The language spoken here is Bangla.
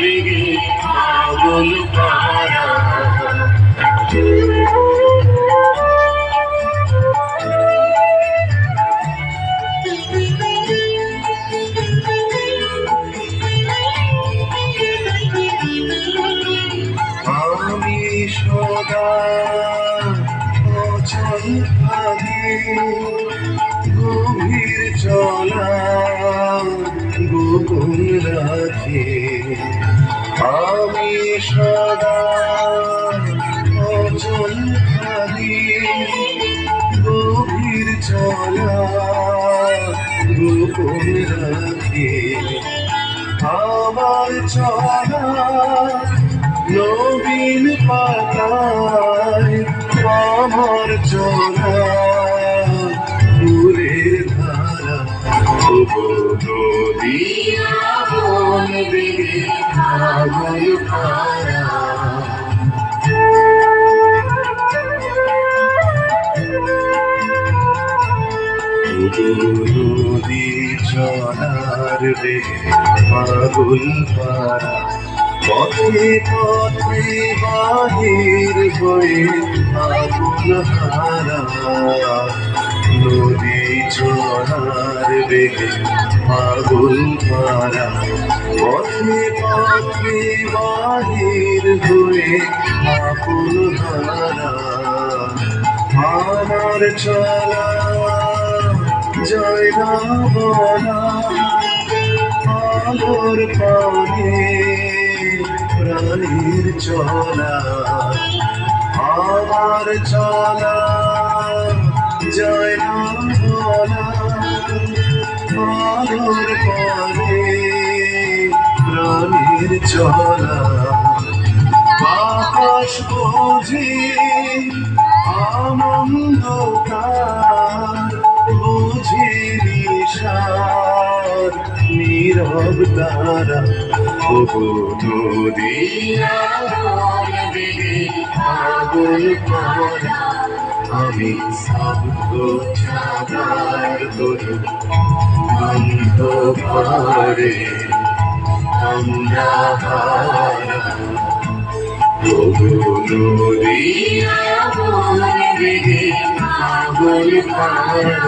বেগে পাগল পারা। আমি সদা অচল ভাবে গভীর চলা গোপন রাখে। আমি সদা অচল ভাবে গভীর চলা গোপন রাখে। আমার চলা নবীন পাতায়, আমার চলা ফুলের ধারা। নদিয়া বন বেগে পাগল পারা। নদী চলার বেগে পাগল পারা। পথে পথে বাহির হয়ে আগুন হারা। নদী চলার বেগে পাগল পারা। পথে পথে বাহির হয়ে আগুন হারা। আমার চলা জয় না বলা আলোর পানে প্রাণীর চলা। আমার চলা জয় না বলা আলোর পানে প্রাণীর চলা। বাতাস বোঝে আনন্দকার, বুঝে নিশার নীরব তারা। নদিয়া বন বেগে পাগল পারা। আমি শব্দ ছাড়ার তরু গন্ধ পারে আমরা হারা। নদিয়া বন বেগে পাগল পারা।